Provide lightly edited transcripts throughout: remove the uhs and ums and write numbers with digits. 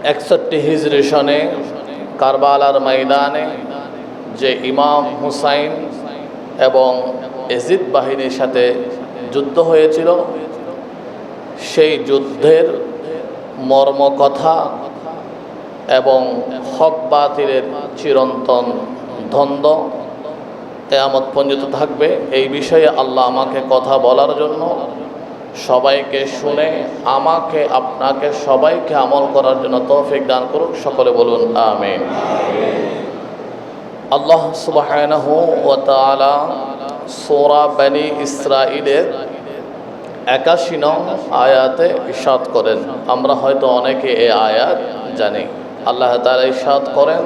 61 হিজরি সনে কারবালার ময়দানে যে ইমাম হুসাইন এবং এজিদ বাহিনীর সাথে যুদ্ধ হয়েছিল, সেই যুদ্ধের মর্মকথা এবং হক বাতিলের চিরন্তন দ্বন্দ্ব কিয়ামত পর্যন্ত থাকবে। এই বিষয়ে আল্লাহ আমাকে কথা বলার জন্য, সবাইকে শুনে আমাকে আপনাকে সবাইকে আমল করার জন্য তৌফিক দান করুক। সকলে বলুন আমিন। আল্লাহ সুবহানাহু ওয়া তাআলা সূরা বনী ইসরাঈলের 81 নং আয়াতে ইরশাদ করেন। আমরা হয়তো অনেকে এই আয়াত জানি। আল্লাহ তাআলা ইরশাদ করেন,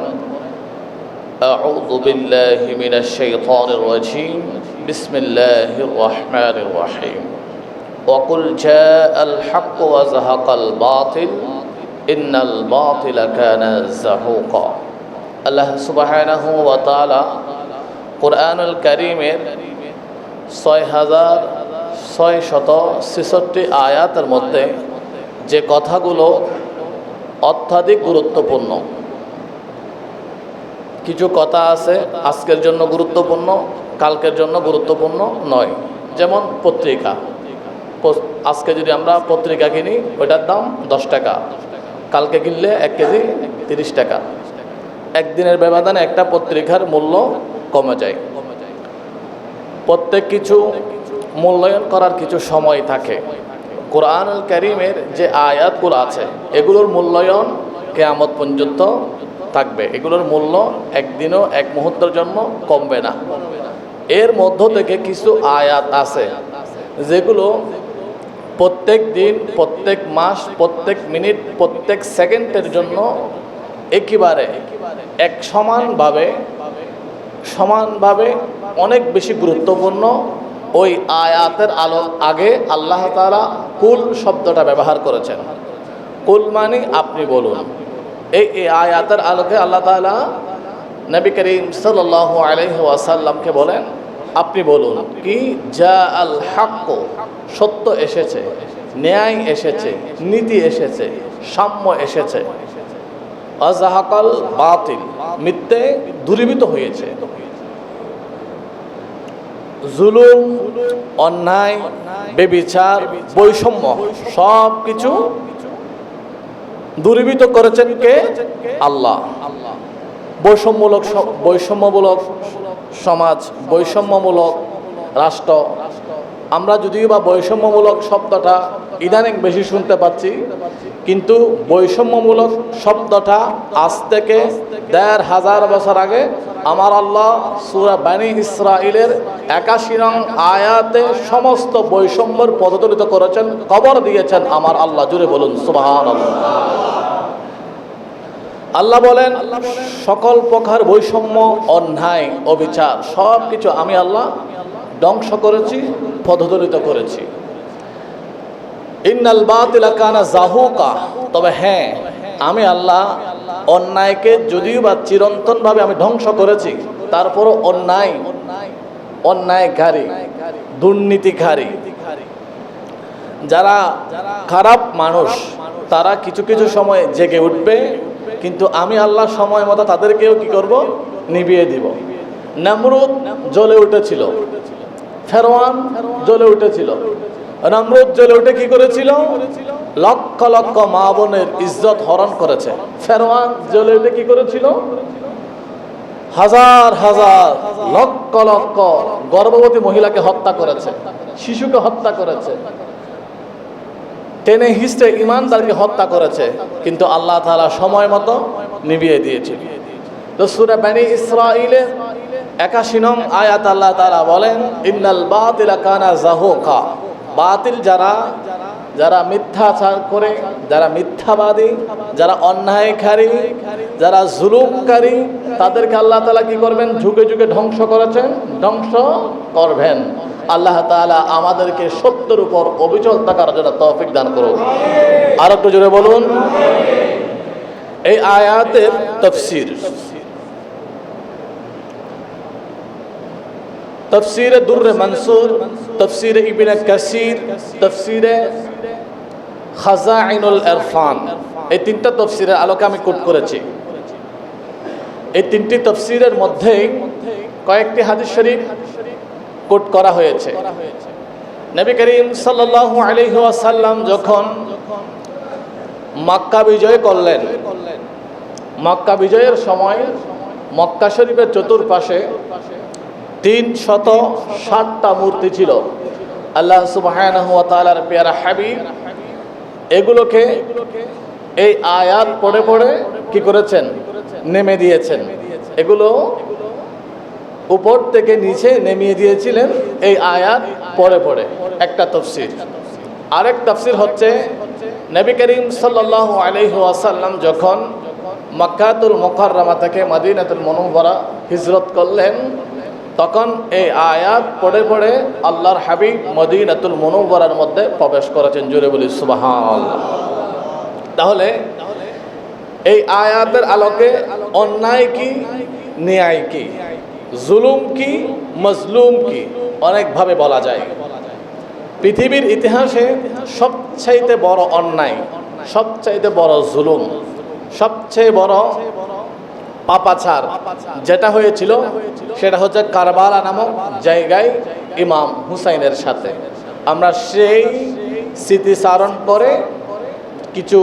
আউযু বিল্লাহি মিনাশ শাইতানির রাজীম, বিসমিল্লাহির রহমানির রহিম। ওয়াকুল জাআল হক ওয়া যাহাকাল বাতিল ইন্নাল বাতিলা কানা যাহুকা। আল্লাহ সুবহানাহু ওয়া তাআলা কুরআনুল কারীমের 6666 আয়াতের মধ্যে যে কথাগুলো অত্যাধিক গুরুত্বপূর্ণ, কিছু কথা আছে আজকের জন্য গুরুত্বপূর্ণ, কালকের জন্য গুরুত্বপূর্ণ নয়। যেমন পত্রিকা, আজকে যদি আমরা পত্রিকা কিনি ওইটার দাম 10 টাকা, কালকে কিনলে 1 কেজি 30 টাকা। একদিনের ব্যবধানে একটা পত্রিকার মূল্য কমে যায়। প্রত্যেক কিছু মূল্যায়ন করার কিছু সময় থাকে। কোরআনুল কারীমের যে আয়াতগুলো আছে এগুলোর মূল্যায়ন কিয়ামত পর্যন্ত থাকবে। এগুলোর মূল্য একদিনও এক মুহূর্তের জন্য কমবে না। এর মধ্য থেকে কিছু আয়াত আছে যেগুলো প্রত্যেক দিন, প্রত্যেক মাস, প্রত্যেক মিনিট, প্রত্যেক সেকেন্ডের জন্য একেবারে এক সমানভাবে অনেক বেশি গুরুত্বপূর্ণ। ওই আয়াতের আগে আল্লাহ তাআলা কুল শব্দটা ব্যবহার করেছেন। কুল মানে আপনি বলুন। এই আয়াতের আলোকে আল্লাহ তাআলা নবী করিম সাল্লাল্লাহু আলাইহি ওয়াসাল্লামকে বলেন, আপনি বলুন কি জা আল হক, সত্য এসেছে, ন্যায় এসেছে, নীতি এসেছে, সাম্য এসেছে। আযাহাকাল বাতিল, মিথ্যে দূরীভূত হয়েছে। জুলুম, অন্যায়, ব্যভিচার, বৈষম্য সব কিছু দূরীভূত করেছেন কে? আল্লাহ। বৈষম্যমূলক সমাজ, বৈষম্যমূলক রাষ্ট্র, আমরা যদিও বা বৈষম্যমূলক শব্দটা ইদানিং বেশি শুনতে পাচ্ছি, কিন্তু বৈষম্যমূলক শব্দটা আজ থেকে ১৫০০ বছর আগে আমার আল্লাহ সূরা বনী ইসরাঈলের ৮১ নং আয়াতে সমস্ত বৈষম্যের পদদলিত করেছেন, খবর দিয়েছেন আমার আল্লাহ। জুড়ে বলুন সুবহানাল্লাহ। আল্লাহ বলেন, সকল প্রকার বৈষম্য, অন্যায়, অবিচার সব কিছু আমি আল্লাহ ধ্বংস করেছি, পদদলিত করেছি। ইন্নাল বাতিলা কানা যাহুকা, তবে হ্যাঁ আমি আল্লাহ অন্যায়কে যদিও বা চিরন্তনভাবে আমি ধ্বংস করেছি, তারপরও অন্যায়কারী, দুর্নীতিকারী, যারা খারাপ মানুষ তারা কিছু কিছু সময় জেগে উঠবে, কিন্তু আমি আল্লাহ সময় মতো তাদেরকেও কি করব? নিভিয়ে দিব। নমরুদ জ্বলে উঠেছিল, ফেরআউন জ্বলে উঠেছিল। নমরুদ জ্বলে উঠে কি করেছিল? লক্ষ লক্ষ মা বোনের ইজ্জত হরণ করেছে। ফেরআউন জ্বলে উঠে কি করেছিল? হাজার হাজার লক্ষ লক্ষ গর্ভবতী মহিলাকে হত্যা করেছে, শিশুকে হত্যা করেছে, টেনে হিস্টে ইমানদারকে হত্যা করেছে, কিন্তু আল্লাহ তাআলা সময় মতো নিভিয়ে দিয়েছিল। তো সূরা বনী ইসরাঈলের ৮১ নং আয়াত আল্লাহ তাআলা বলেন, ইন্নাল বাতিলা কানা যাহুকা, বাতিল যারা মিথ্যাচার করে, যারা মিথ্যাবাদী, যারা অন্যায়কারী, যারা জুলুমকারী, তাদেরকে আল্লাহ তাআলা কি করবেন? যুগে যুগে ধ্বংস করেছেন, ধ্বংস করবেন। আল্লাহ তাআলা আমাদেরকে সত্যের উপর অবিচল থাকার জন্য তৌফিক দান করুন। আর একটু জোরে বলুন। এই আয়াতের তাফসীর, তফসিরে দুর্রে মনসুর, তফসিরে ইবনে কাসির, তফসিরে খাজাইনুল ইরফান, এই তিনটা তাফসীরের আলোকে আমি কোট করেছি। এই তিনটি তাফসীরের মধ্যেই কয়েকটি হাদিস শরীফ কোট করা হয়েছে। নবী করিম সাল্লাল্লাহু আলাইহি ওয়াসাল্লাম যখন মক্কা বিজয় করলেন, মক্কা বিজয়ের সময় মক্কা শরীফের চতুর্পাশে 360টা মূর্তি ছিল। আল্লাহ সুবহানাহু ওয়া তাআলার পেয়ারা হাবিব এগুলোকে এই আয়াত পড়ে পড়ে কি করেছেন? নেমে দিয়েছেন। এগুলো উপর থেকে নিচে নেমিয়ে দিয়েছিলেন এই আয়াত পড়ে পড়ে। একটা তাফসীর। আরেক তাফসীর হচ্ছে নবী করিম সাল্লাল্লাহু আলাইহি ওয়াসাল্লাম যখন মক্কাতুল মুকাররমা থেকে মদিনাতুল মুনাওয়ারা হিজরত করলেন, তখন এই আয়াত পড়ে পড়ে আল্লাহর হাবিব মদিনাতুল মুনাওয়ারার মধ্যে প্রবেশ করেছেন। জোরে বলি সুবহানাল্লাহ। তাহলে এই আয়াতের আলোকে অন্যায় কি, ন্যায় কি, জুলুম কি, মজলুম কি অনেকভাবে বলা যায়। পৃথিবীর ইতিহাসে সবচাইতে বড় অন্যায়, সবচাইতে বড় জুলুম, সবচেয়ে বড় পাপাচার যেটা হয়েছিল সেটা হচ্ছে কারবালা নামক জায়গায় ইমাম হুসাইনের সাথে। আমরা সেই স্মৃতিচারণ করে কিছু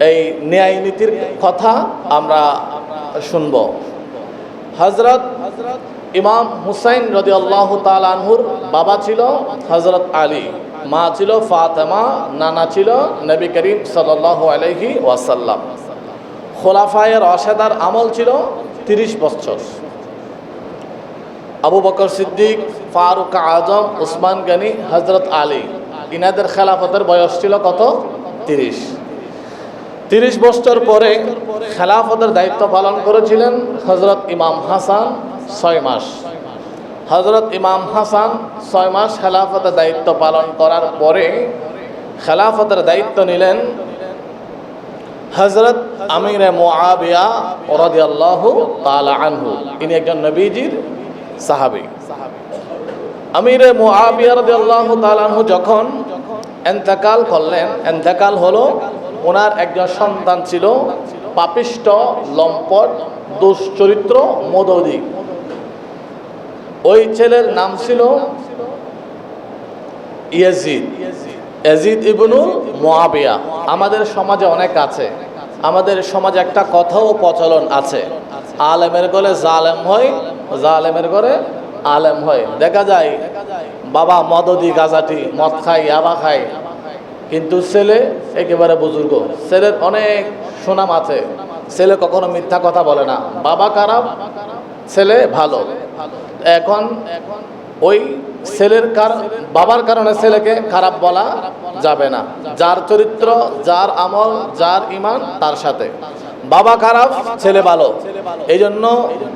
এই ন্যায় নীতির কথা আমরা শুনব। হযরত ইমাম হুসাইন রাদিয়াল্লাহু তাআলা আনহুর বাবা ছিল হযরত আলী, মা ছিল ফাতেমা, নানা ছিল নবী করিম সাল্লাল্লাহু আলাইহি ওয়াসাল্লাম। খোলাফায়ে রাশেদার আমল ছিল 30 বছর। আবু বকর সিদ্দিক, ফারুক আজম, উসমান গনি, হযরত আলী ইনাদের খেলাফতের বয়স ছিল কত? 30 বছর পরে খেলাফতের দায়িত্ব পালন করেছিলেন হযরত ইমাম হাসান 6 মাস। হযরত ইমাম হাসান 6 মাস খেলাফতের দায়িত্ব পালন করার পরে খেলাফতের দায়িত্ব নিলেন হযরত আমিরে মুআবিয়া রাদিয়াল্লাহু তাআলা আনহু। ইনি একজন নবীজির সাহাবী। আমিরে মুআবিয়া রাদিয়াল্লাহু তাআলা আনহু যখন ইন্তেকাল করলেন, ইন্তেকাল হলো, ওনার একজন সন্তান ছিল পাপিষ্ট, লম্পট, দুশ্চরিত্র, মদদি। ওই ছেলের নাম ছিল ইয়াজিদ, ইয়াজিদ ইবনু মুআবিয়া। আমাদের সমাজে অনেক আছে। আমাদের সমাজে একটা কথাও প্রচলন আছে, আলেমের গলে জালেম হয়, জালেমের ঘরে আলেম হয়। দেখা যায় বাবা মদদি, গাজাটি, মদ খায়, ইয়াবা খায়, কিন্তু ছেলে একেবারে বুজুর্গ, ছেলের অনেক সুনাম আছে, ছেলে কখনো মিথ্যা কথা বলে না, বাবা খারাপ, ছেলে ভালো। এখন ওই ছেলের বাবার কারণে ছেলেকে খারাপ বলা যাবে না। যার চরিত্র, যার আমল, যার ঈমান তার সাথে। বাবা খারাপ, ছেলে ভালো, এই জন্য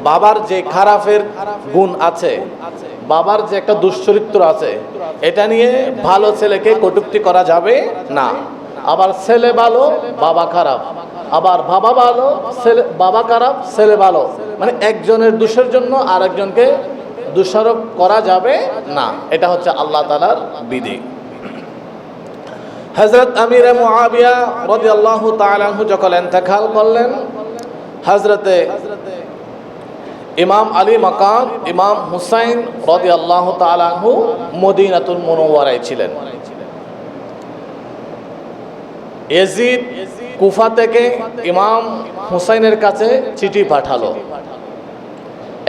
বাবার যে খারাপের গুণ আছে, বাবার যে একটা দুশ্চরিত্র আছে, এটা নিয়ে ভালো ছেলেকে কটূক্তি করা যাবে না। আবার ছেলে ভালো, বাবা খারাপ, আবার বাবা ভালো, ছেলে, বাবা খারাপ, ছেলে ভালো, মানে একজনের দোষের জন্য আরেকজনকে দোষারোপ করা যাবে না। এটা হচ্ছে আল্লাহ তাআলার বিধি। হযরত আমিরে মুআবিয়া রাদিয়াল্লাহু তাআলা আনহু যখন ইন্তেকাল করলেন, হযরতে ইমাম আলী মাকাম ইমাম হুসাইন রাদিয়াল্লাহু তাআলা আনহু মদিনাতুল মুনাওয়ারায় ছিলেন। ইয়াজিদ কুফা থেকে ইমাম হুসাইনের কাছে চিঠি পাঠালো।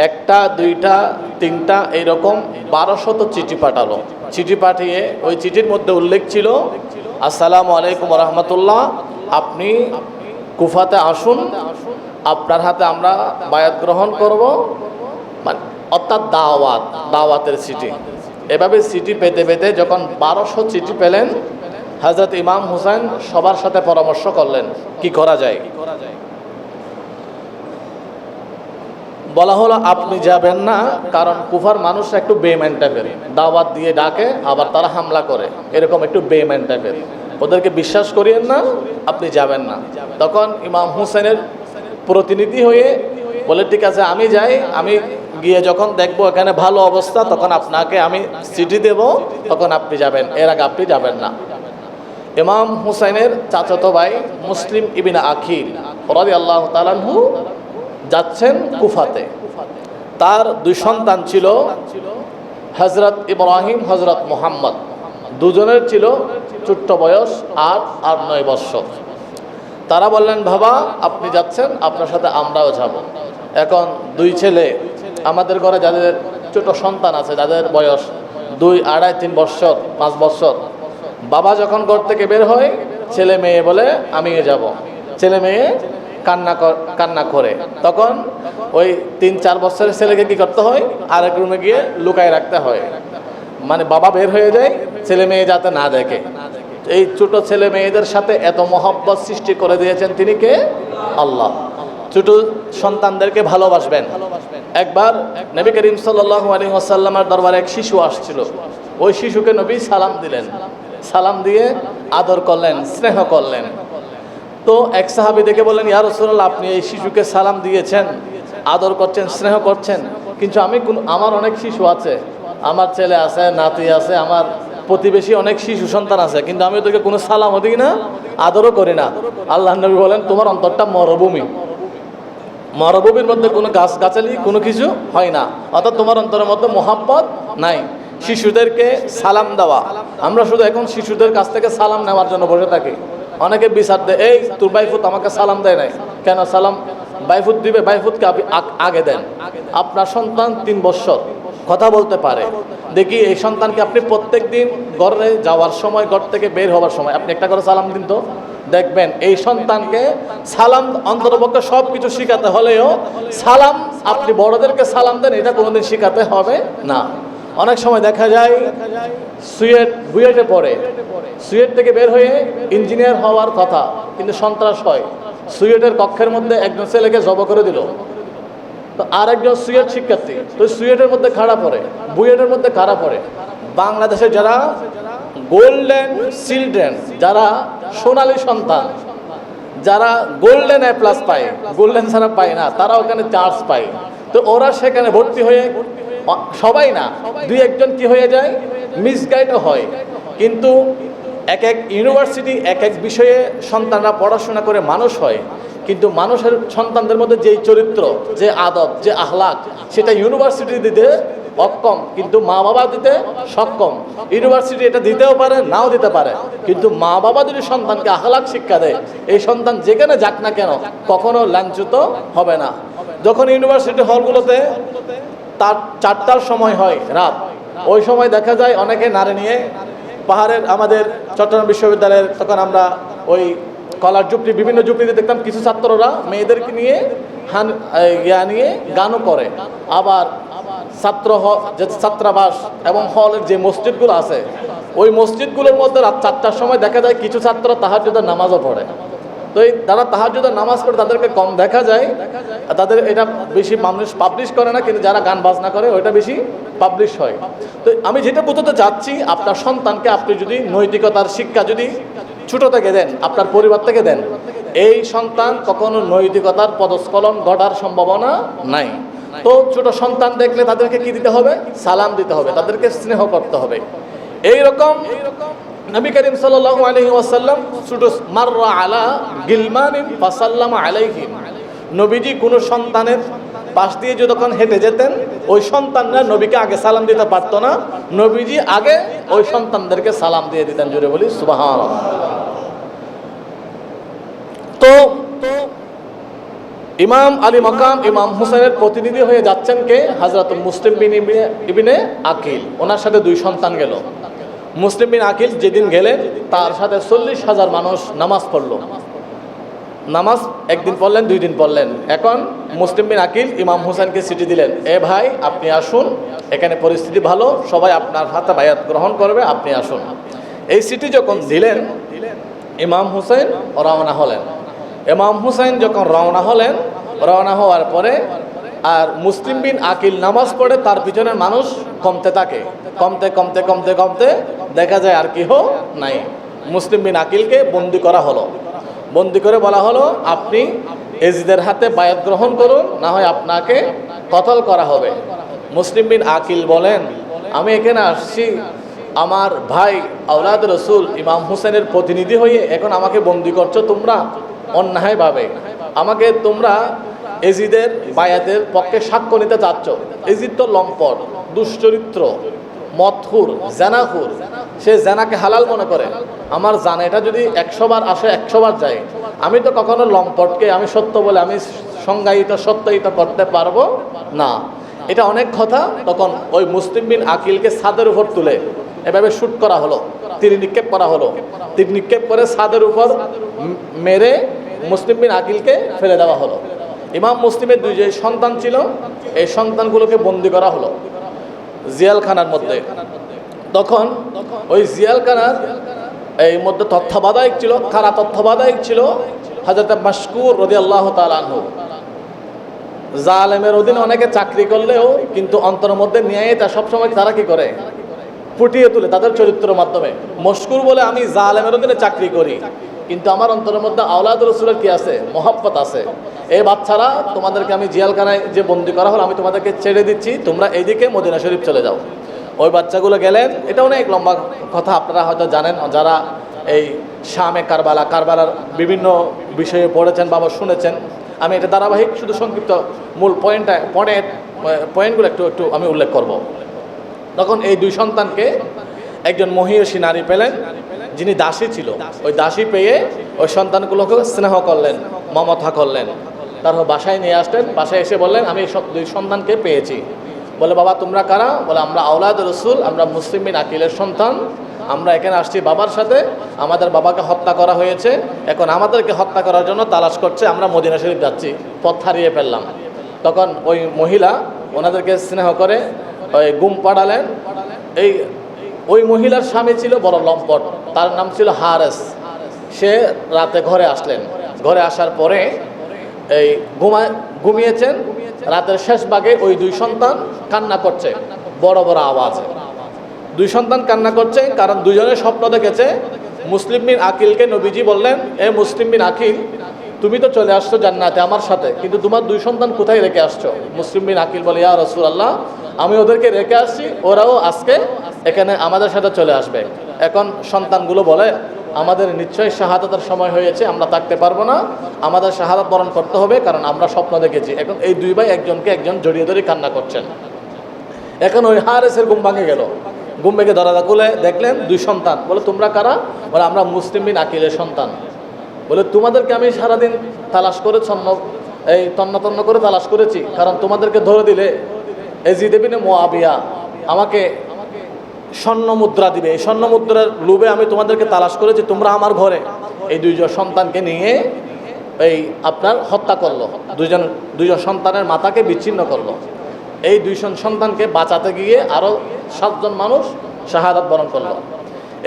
একটা, দুইটা, তিনটা, এইরকম 1200 চিঠি পাঠালো। চিঠি পাঠিয়ে ওই চিঠির মধ্যে উল্লেখ ছিল, আসসালামু আলাইকুম রাহমাতুল্লাহ, আপনি কুফাতে আসুন, আপনার হাতে আমরা বায়াত গ্রহণ করব, মানে অর্থাৎ দাওয়াত, দাওয়াতের চিঠি। এভাবে চিঠি পেতে পেতে যখন 1200 চিঠি পেলেন, হযরত ইমাম হুসাইন সবার সাথে পরামর্শ করলেন কি করা যায়। বলা হলো আপনি যাবেন না, কারণ কুফার মানুষ একটু বেঈমান টাইপের, দাওয়াত দিয়ে ডাকে আবার তারা হামলা করে, এরকম একটু বেঈমান টাইপের, ওদেরকে বিশ্বাস করিয়েন না, আপনি যাবেন না। তখন ইমাম হুসাইনের প্রতিনিধি হয়ে বলে ঠিক আছে আমি যাই, আমি গিয়ে যখন দেখবো এখানে ভালো অবস্থা তখন আপনাকে আমি চিঠি দেব, তখন আপনি যাবেন, এর আগে আপনি যাবেন না। ইমাম হুসাইনের চাচাতো ভাই মুসলিম ইবনে আকিল রাদিয়াল্লাহু তাআলা আনহু যাচ্ছেন কুফাতে। তার দুই সন্তান ছিল, হযরত ইব্রাহিম, হযরত মুহাম্মদ। দুজনের ছিল ছোট্ট বয়স 8 আর 9 বছর। তারা বললেন, বাবা আপনি যাচ্ছেন, আপনার সাথে আমরাও যাব। এখন দুই ছেলে, আমাদের ঘরে যাদের ছোট সন্তান আছে, যাদের বয়স 2, 2.5, 3 বছর, 5 বছর, বাবা যখন ঘর থেকে বের হয়, ছেলে মেয়ে বলে আমিও যাব। ছেলে মেয়ে কান্না করে, তখন ওই 3-4 বছরের ছেলেকে কি করতে হয়, আরেক রুমে গিয়ে লুকায় রাখতে হয়। মানে বাবা বের হয়ে যায়, ছেলে মেয়ে যাতে না দেখে। এই ছোট ছেলে মেয়েদের সাথে এত মহব্বত সৃষ্টি করে দিয়েছেন তিনি কে? আল্লাহ। ছোট সন্তানদেরকে ভালোবাসবেন। একবার নবী করিম সাল্লাল্লাহু আলাইহি ওয়াসাল্লামের দরবারে এক শিশু আসছিল। ওই শিশুকে নবী সালাম দিলেন, সালাম দিয়ে আদর করলেন, স্নেহ করলেন। তো এক সাহাবী দেখে বললেন, ইয়া রাসূলুল্লাহ, আপনি এই শিশুকে সালাম দিয়েছেন, আদর করছেন, স্নেহ করছেন, কিন্তু আমার অনেক শিশু আছে, আমার ছেলে আছে, নাতি আছে, আমার প্রতিবেশী অনেক শিশু সন্তান আছে, কিন্তু আমি ওদেরকে কোনো সালামও দিই না, আদরও করি না। আল্লাহর নবী বলেন, তোমার অন্তরটা মরুভূমি, মরুভূমির মধ্যে কোনো গাছগাছালি কোনো কিছু হয় না, অর্থাৎ তোমার অন্তরের মধ্যে মোহাব্বত নাই। শিশুদেরকে সালাম দেওয়া, আমরা শুধু এখন শিশুদের কাছ থেকে সালাম নেওয়ার জন্য বসে থাকি। অনেকে বিচার দেয়, এই তোর বাইফুত আমাকে সালাম দেয় নাই কেন? সালাম বাইফুত দিবে, বাইফুতকে আপনি আগে দেন। আপনার সন্তান 3 বছর কথা বলতে পারে, দেখি এই সন্তানকে আপনি প্রত্যেক দিন ঘরে যাওয়ার সময়, ঘর থেকে বের হওয়ার সময় আপনি একটা করে সালাম দিন, তো দেখবেন এই সন্তানকে সালাম অন্ততপক্ষে সব কিছু শিখাতে হলেও সালাম, আপনি বড়দেরকে সালাম দেন, এটা কোনোদিন শিখাতে হবে না। অনেক সময় দেখা যায় বুয়েটে পড়ে, সুয়েট থেকে বের হয়ে ইঞ্জিনিয়ার হওয়ার কথা, কিন্তু সন্ত্রাস হয়। সুয়েটের কক্ষের মধ্যে একজন ছেলেকে জব করে দিল, তো আর একজন সুয়েট শিক্ষার্থী, তো সুয়েটের মধ্যে খাড়া পড়ে, বুয়েটের মধ্যে খাড়া পড়ে। বাংলাদেশে যারা গোল্ডেন চিলড্রেন, যারা সোনালী সন্তান, যারা গোল্ডেন A+ পায়, গোল্ডেন ছাড়া পায় না, তারা ওখানে চান্স পায়। তো ওরা সেখানে ভর্তি হয়ে, সবাই না, 2-1 কি হয়ে যায়, মিসগাইডও হয়। কিন্তু এক এক ইউনিভার্সিটি, এক এক বিষয়ে সন্তানরা পড়াশোনা করে মানুষ হয়, কিন্তু মানুষের সন্তানদের মধ্যে যেই চরিত্র, যে আদব, যে আহলাক, সেটা ইউনিভার্সিটি দিতে অক্ষম, কিন্তু মা বাবা দিতে সক্ষম। ইউনিভার্সিটি এটা দিতেও পারে, নাও দিতে পারে, কিন্তু মা বাবা যদি সন্তানকে আহলাক শিক্ষা দেয়, এই সন্তান যেখানে যাক না কেন কখনো লাঞ্ছিত হবে না। যখন ইউনিভার্সিটি হলগুলোতে তার 4টার সময় হয় রাত, ওই সময় দেখা যায় অনেকে নারী নিয়ে পাহাড়ের, আমাদের চট্টগ্রাম বিশ্ববিদ্যালয়ের, তখন আমরা ওই কলার ঝুপড়ি, বিভিন্ন ঝুপড়িতে দেখতাম কিছু ছাত্ররা মেয়েদেরকে নিয়ে নিয়ে গানও করে। আবার যে ছাত্রাবাস এবং হলের যে মসজিদগুলো আছে, ওই মসজিদগুলোর মধ্যে রাত 4টার সময় দেখা যায় কিছু ছাত্র তাহাজ্জুদের নামাজও পড়ে। তো এই যারা তাহাজ্জুদের নামাজ পড়ে তাদেরকে কম দেখা যায়, তাদের এটা বেশি মানুষ পাবলিশ করে না, কিন্তু যারা গান বাজনা করে ওইটা বেশি পাবলিশ হয়। তো আমি যেটা বোঝাতে চাচ্ছি, আপনার সন্তানকে আপনি যদি নৈতিকতার শিক্ষা যদি ছোট থেকে দেন, আপনার পরিবার থেকে দেন, এই সন্তান কখনো নৈতিকতার পদস্খলন ঘটার সম্ভাবনা নাই। তো ছোট সন্তান দেখলে তাদেরকে কি দিতে হবে? সালাম দিতে হবে, তাদেরকে স্নেহ করতে হবে। এইরকম নবী করিম সাল্লাল্লাহু আলাইহি ওয়াসাল্লাম মাররা আলা গিলমানিন ফাসাল্লামা আলাইহিম, নবীজি কোন সন্তানের পাশ দিয়ে যখন হেঁটে যেতেন, ওই সন্তানরা নবীকে আগে সালাম দিতে পারতো না, নবীজি আগে ওই সন্তানদেরকে সালাম দিয়ে দিতেন। জোরে বলি সুবহানাল্লাহ। তো ইমাম আলী মাকাম ইমাম হুসাইনের প্রতিনিধি হয়ে যাচ্ছেন কে? হযরত মুসলিম বিন ইবনে আকিল, ওনার সাথে 2 সন্তান গেল। মুসলিম বিন আকিল যেদিন গেলেন, তার সাথে 40,000 মানুষ নামাজ পড়ল। নামাজ একদিন পড়লেন, 2 দিন পড়লেন। এখন মুসলিম বিন আকিল ইমাম হুসাইনকে চিঠি দিলেন, এ ভাই আপনি আসুন, এখানে পরিস্থিতি ভালো, সবাই আপনার হাতে বায়াত গ্রহণ করবে, আপনি আসুন। এই চিঠি যখন দিলেন, ইমাম হুসাইন রওনা হলেন। ইমাম হুসাইন যখন রওনা হলেন, রওনা হওয়ার পরে আর মুসলিম বিন আকিল নামাজ পড়ে, তার পিছনে মানুষ কমতে থাকে, কমতে কমতে কমতে কমতে দেখা যায় আর কেহ নাই। মুসলিম বিন আকিলকে বন্দি করা হলো। বন্দি করে বলা হলো, আপনি এজিদের হাতে বায়াত গ্রহণ করুন, না হয় আপনাকে কতল করা হবে। মুসলিম বিন আকিল বলেন, আমি এখানে আসছি আমার ভাই আওলাদ রসুল ইমাম হুসেনের প্রতিনিধি হয়ে এখন আমাকে বন্দি করছো তোমরা অন্যায়ভাবে। আমাকে তোমরা এজিদের বায়াতের পক্ষে সাক্ষ্য নিতে চাচ্ছ। এজিদ তো লম্পট, দুশ্চরিত্র, মদখুর, জেনাখুর। সে জেনাকে হালাল মনে করে। আমার জানা এটা যদি 100 বার আসে 100 বার যায়, আমি তো কখনো লম্পটকে আমি সত্য বলে আমি সংজ্ঞায়িত সত্যায়িত করতে পারবো না। এটা অনেক কথা। তখন ওই মুসলিম বিন আকিলকে ছাদের উপর তুলে এভাবে শুট করা হলো, তীর নিক্ষেপ করা হলো। তীর নিক্ষেপ করে ছাদের উপর মেরে মুসলিম বিন আকিলকে ফেলে দেওয়া হলো। ইমাম মুসলিমের 2 যে সন্তান ছিল, এই সন্তানগুলোকে বন্দি করা হলো জিয়ালখানার মধ্যে। তখন ওই জিয়ালখানার এই মধ্যে তত্ত্বাবধায়ক ছিল, কারা তত্ত্বাবধায়ক ছিল হযরত মাশকুর রাদিয়াল্লাহু তাআলা আনহু। জালেমের অধীনে অনেকে চাকরি করলেও কিন্তু অন্তরের মধ্যে ন্যায়টা সবসময় তারা কি করে, ফুটিয়ে তুলে তাদের চরিত্রের মাধ্যমে। মশকুর বলে আমি জালেমের অধীনে চাকরি করি, কিন্তু আমার অন্তরের মধ্যে আওলাদ রসুলের কি আছে, মহব্বত আছে। এই বাচ্চারা তোমাদেরকে আমি জিয়ালখানায় যে বন্দি করা হলো, আমি তোমাদেরকে ছেড়ে দিচ্ছি, তোমরা এইদিকে মদিনা শরীফ চলে যাও। ওই বাচ্চাগুলো গেলেন। এটা অনেক লম্বা কথা, আপনারা হয়তো জানেন যারা এই শামে কারবালার বিভিন্ন বিষয়ে পড়েছেন বা শুনেছেন। আমি এটা ধারাবাহিক শুধু সংক্ষিপ্ত মূল পয়েন্টগুলো একটু আমি উল্লেখ করব। তখন এই 2 সন্তানকে একজন মহিষী নারী পেলেন, যিনি দাসী ছিল। ওই দাসী পেয়ে ওই সন্তানগুলোকে স্নেহ করলেন, মমতা করলেন। তারপর বাসায় নিয়ে আসলেন। বাসায় এসে বললেন আমি সব 2 সন্তানকে পেয়েছি। বলে বাবা তোমরা কারা? বলে আমরা আওলাদ রসুল, আমরা মুসলিম বিন আকিলের সন্তান। আমরা এখানে আসছি বাবার সাথে, আমাদের বাবাকে হত্যা করা হয়েছে, এখন আমাদেরকে হত্যা করার জন্য তালাশ করছে, আমরা মদিনা শরীফ যাচ্ছি, পথ হারিয়ে ফেললাম। তখন ওই মহিলা ওনাদেরকে স্নেহ করে ওই গুম পাড়ালেন। ওই মহিলার স্বামী ছিল বড় লম্পট, তার নাম ছিল হারেস। সে রাতে ঘরে আসলেন। ঘরে আসার পরে এই ঘুমিয়েছেন। রাতের শেষ ভাগে ওই 2 সন্তান কান্না করছে বড় বড় আওয়াজে। 2 সন্তান কান্না করছে কারণ দুজনে স্বপ্ন দেখেছে। মুসলিম বিন আকিলকে নবীজি বললেন, এ মুসলিম বিন আকিল, তুমি তো চলে আসছো জান্নাতে আমার সাথে, কিন্তু তোমার 2 সন্তান কোথায় রেখে আসছো? মুসলিম বিন আকিল বলে, ইয়া রাসূলুল্লাহ, আমি ওদেরকে রেখে আসছি, ওরাও আজকে এখানে আমাদের সাথে চলে আসবে। এখন সন্তানগুলো বলে, আমাদের নিশ্চয়ই শাহাদাতের সময় হয়েছে, আমরা থাকতে পারবো না, আমাদের শাহাদাত বরণ করতে হবে, কারণ আমরা স্বপ্ন দেখেছি। এখন এই 2 ভাই একজনকে একজন জড়িয়ে ধরে কান্না করছেন। এখন ওই হারেসের ঘুম ভাঙে গেল। ঘুম ভেঙে দরজা খুলে দেখলেন 2 সন্তান। বলে তোমরা কারা? বলে আমরা মুসলিম বিন আকিলের সন্তান। বলে তোমাদেরকে আমি সারাদিন তালাশ করে তন্ন করে তালাশ করেছি, কারণ তোমাদেরকে ধরে দিলে এজিদ ইবনে মুআবিয়া আমাকে স্বর্ণ মুদ্রা দিবে। এই স্বর্ণ মুদ্রার লোভে আমি তোমাদেরকে তালাশ করেছি। তোমরা আমার ঘরে এই 2 সন্তানকে নিয়ে এই আপনার হত্যা করলো, 2 সন্তানের মাথাকে বিচ্ছিন্ন করলো। এই 2 সন্তানকে বাঁচাতে গিয়ে আরও 7 জন মানুষ শাহাদাত বরণ করলো।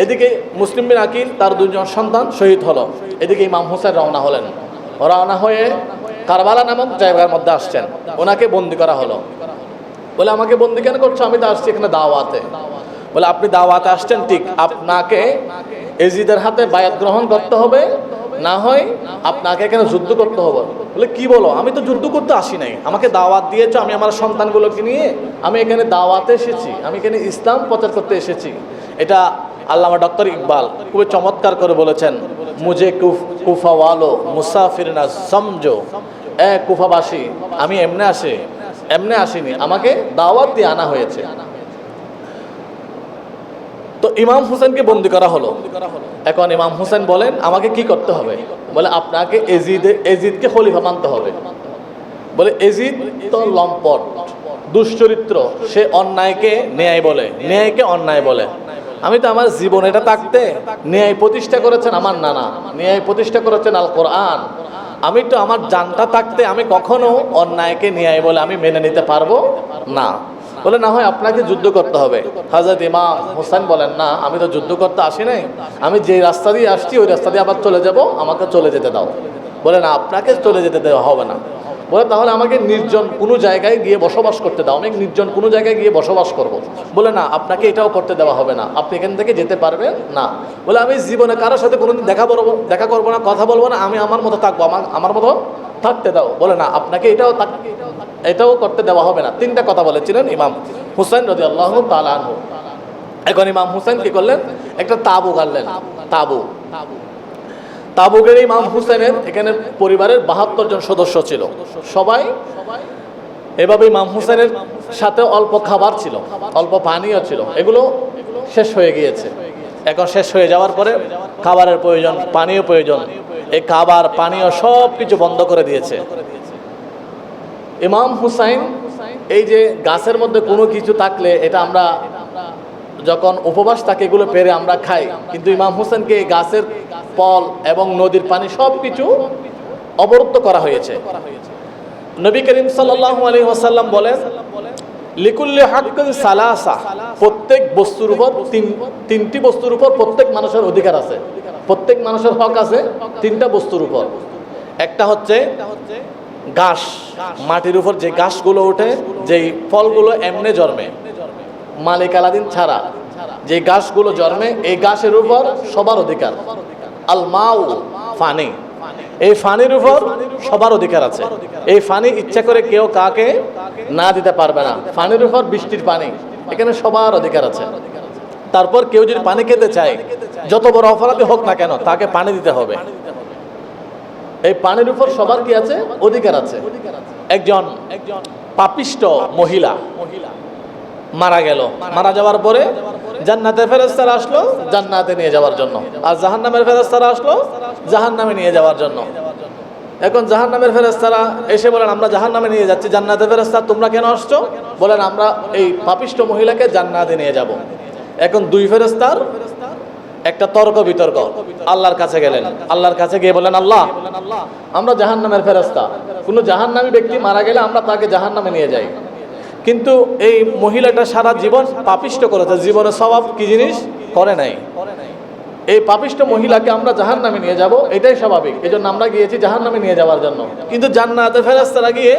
এদিকে মুসলিম বিন আকিল তার 2 সন্তান শহীদ হলো। এদিকে ইমাম হুসেন রওনা হলেন। রওনা হয়ে কারবালা নামক জায়গার মধ্যে আসছেন। ওনাকে বন্দি করা হলো। বলে আমাকে বন্দি কেন করছো? আমি তো আসছি এখানে দাওয়াতে। বলে আপনি দাওয়াতে আসছেন ঠিক, আপনাকে এজিদের হাতে বায়াত গ্রহণ করতে হবে, না হয় আপনাকে এখানে যুদ্ধ করতে হবে। বলে কি বলো? আমি তো যুদ্ধ করতে আসি নাই, আমাকে দাওয়াত দিয়েছো, আমি আমার সন্তানগুলোকে নিয়ে আমি এখানে দাওয়াতে এসেছি, আমি এখানে ইসলাম প্রচার করতে এসেছি। এটা আল্লামা ডক্টর ইকবাল খুবই চমৎকার করে বলেছেন, মুঝে কুফাওয়ালো মুসাফির না সমঝো, কুফাবাসী, আমি এমনে আসিনি, আমাকে দাওয়াত দিয়ে আনা হয়েছে। তো ইমাম হুসেনকে বন্দি করা হলো। এখন ইমাম হুসেন বলেন আমাকে কি করতে হবে? বলে আপনাকে এজিদকে খলিফা মানতে হবে। বলে এজিদ তো লম্পট, দুশ্চরিত্র, সে অন্যায়কে ন্যায় বলে, ন্যায়কে অন্যায় বলে। আমি তো আমার জীবন এটা থাকতে ন্যায় প্রতিষ্ঠা করেছেন আমার নানা, ন্যায় প্রতিষ্ঠা করেছেন আল কোরআন। আমি তো আমার জানটা থাকতে আমি কখনো অন্যায়কে ন্যায় বলে আমি মেনে নিতে পারবো না। বলে না হয় আপনাকে যুদ্ধ করতে হবে। হযরত ইমাম হোসেন বলেন না, আমি তো যুদ্ধ করতে আসি নাই, আমি যে রাস্তা দিয়ে আসছি ওই রাস্তা দিয়ে আবার চলে যাব, আমাকে চলে যেতে দাও। বলে না, আপনাকে চলে যেতে দেওয়া হবে না। বলে তাহলে আমাকে নির্জন কোনো জায়গায় গিয়ে বসবাস করতে দাও, আমি নির্জন কোনো জায়গায় গিয়ে বসবাস করব। বলে না, আপনাকে এটাও করতে দেওয়া হবে না, আপনি এখান থেকে যেতে পারবেন না। বলে আমি জীবনে কারোর সাথে কোনোদিন দেখা করবো না, কথা বলবো না, আমি আমার মতো থাকবো, আমার মতো থাকতে দাও। বলে না, আপনাকে এটাও করতে দেওয়া হবে না। 3টা কথা বলেছিলেন ইমাম হুসাইন রাদিয়াল্লাহু তাআলা আনহু। এখন ইমাম হুসেন কি করলেন, একটা তাঁবু গাড়লেন। তাঁবু গেড়ে ইমাম হুসেনের এখানে পরিবারের 72 জন সদস্য ছিল, সবাই এভাবে ইমাম হুসেনের সাথে অল্প খাবার ছিল, অল্প পানীয় ছিল, এগুলো শেষ হয়ে গিয়েছে। এখন শেষ হয়ে যাওয়ার পরে খাবারের প্রয়োজন, পানীয় প্রয়োজন, এই খাবার পানীয় সব কিছু বন্ধ করে দিয়েছে। ইমাম হুসাইন এই যে গাছের মধ্যে কোনো কিছু থাকলে এটা আমরা যখন উপবাস থাকে এগুলো পেরে আমরা খাই, কিন্তু ইমাম হুসেনকে এই গাছের ফল এবং নদীর পানি সব কিছু অবরুদ্ধ করা হয়েছে। নবী করিম সাল্লাল্লাহু আলাইহি ওয়াসাল্লাম বলেন, লিকুল্লি হাক্কিন সালাসা, প্রত্যেক বস্তুর উপর তিনটি বস্তুর উপর প্রত্যেক মানুষের অধিকার আছে, প্রত্যেক মানুষের হক আছে তিনটা বস্তুর উপর। একটা হচ্ছে ঘাস, মাটির উপর যে ঘাসগুলো ওঠে, যেই ফলগুলো এমনি জন্মে মালিক আলাদিন ছাড়া যে ঘাসগুলো জন্মে, এই ঘাসের উপর সবার অধিকার। আল মাউ, পানি, এই পানির উপর সবার অধিকার আছে। এই পানি ইচ্ছা করে কেউ কাকে না দিতে পারবে না। পানির উপর বৃষ্টির পানি, এখানে সবার অধিকার আছে। তারপর কেউ যদি পানি খেতে চায়, যত বড় অপরাধী হোক না কেন, তাকে পানি দিতে হবে। এই পানির উপর সবার কি আছে, অধিকার আছে। একজন পাপিষ্ট মহিলা মারা গেল, মারা যাওয়ার পরে জান্নাতের ফেরেশতারা আসলো জান্নাতে নিয়ে যাওয়ার জন্য, আর জাহান্নামের ফেরেশতারা আসলো জাহান্নামে নিয়ে যাওয়ার জন্য। এখন জাহান্নামের ফেরেশতারা এসে বলেন, আমরা জাহান্নামে নিয়ে যাচ্ছি। জান্নাতের ফেরেশতা, তোমরা কেন আসছো? বলেন, আমরা এই পাপিষ্ট মহিলাকে জান্নাতে নিয়ে যাব। এখন দুই ফেরেশতার একটা তর্ক বিতর্ক, আল্লাহর কাছে গেলেন। আল্লাহর কাছে গিয়ে বলেন, আল্লাহ, আমরা জাহান্নামের ফেরেশতা, কোনো জাহান্নামী ব্যক্তি মারা গেলে আমরা তাকে জাহান্নামে নিয়ে যাই, কিন্তু এই মহিলাটা সারা জীবন পাপিষ্ট করেছে, জীবনে সওয়াব কি জিনিস করে নাই। এই পাপিষ্ট মহিলাকে আমরা জাহান্নামে নিয়ে যাব, এটাই স্বাভাবিক, এই জন্য আমরা গিয়েছি জাহান্নামে নিয়ে যাওয়ার জন্য। কিন্তু জান্নাতের ফেরেশতারা গিয়ে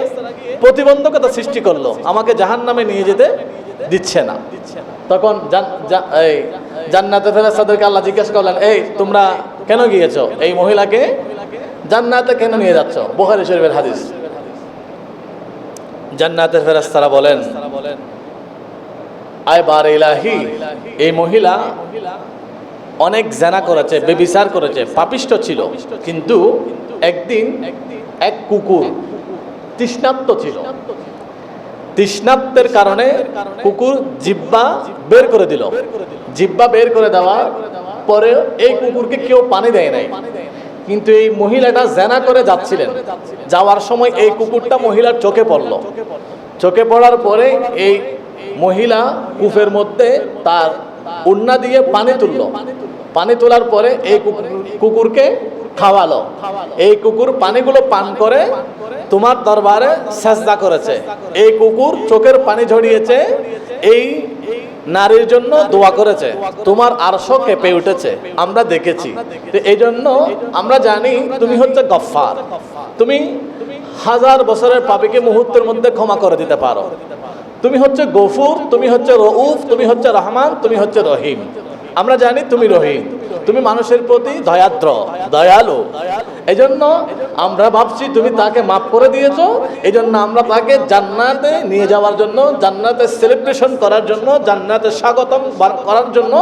প্রতিবন্ধকতা সৃষ্টি করলো, আমাকে জাহান্নামে নিয়ে যেতে দিচ্ছে না। তখন এই জান্নাতের ফেরেশতাদেরকে আল্লাহ জিজ্ঞেস করলেন, এই তোমরা কেন গিয়েছো, এই মহিলাকে জান্নাতে কেন নিয়ে যাচ্ছ? বুখারী শরীফের হাদিস। জান্নাতের ফেরেশতারা বলেন, আয় বার ইলাহি, এই মহিলা অনেক জেনা করেছে, বেবিচার করেছে, পাপিষ্ট ছিল, কিন্তু একদিন এক কুকুর তৃষ্ণার্ত ছিল, তৃষ্ণার্তের কারণে কুকুর জিহ্বা বের করে দিল। জিহ্বা বের করে দেওয়ার পরে এই কুকুরকে কেউ পানি দেয় নাই, কিন্তু এই মহিলাটা জেনা করে যাচ্ছিলেন, যাওয়ার সময় এই কুকুরটা মহিলার চোখে পড়ল। চোখে পড়ার পরে এই মহিলা কূপের মধ্যে তার উন্না দিয়ে পানি তুলল। পানি তোলার পরে এই কুকুরকে খাওয়ালো। এই কুকুর পানিগুলো পান করে তোমার দরবারে সেজদা করেছে। এই কুকুর চোখের পানি ঝরিয়েছে, এই নারীর জন্য দোয়া করেছে, তোমার আরশ কেঁপে উঠেছে, আমরা দেখেছি। এই জন্য আমরা জানি তুমি হচ্ছে গফফার, তুমি 1000 বছরের পাপীকে মুহূর্তের মধ্যে ক্ষমা করে দিতে পারো। তুমি হচ্ছে গফুর, তুমি হচ্ছে রউফ, তুমি হচ্ছে রহমান, তুমি হচ্ছে রহিম। আমরা জানি তুমি রহিম, তুমি মানুষের প্রতি দয়াদ্র, দয়ালু। এই জন্য আমরা ভাবছি তুমি তাকে মাফ করে দিয়েছো, এই জন্য আমরা তাকে জান্নাতে নিয়ে যাওয়ার জন্য, জান্নাতে সেলিব্রেশন করার জন্য, জান্নাতে স্বাগতম করার জন্য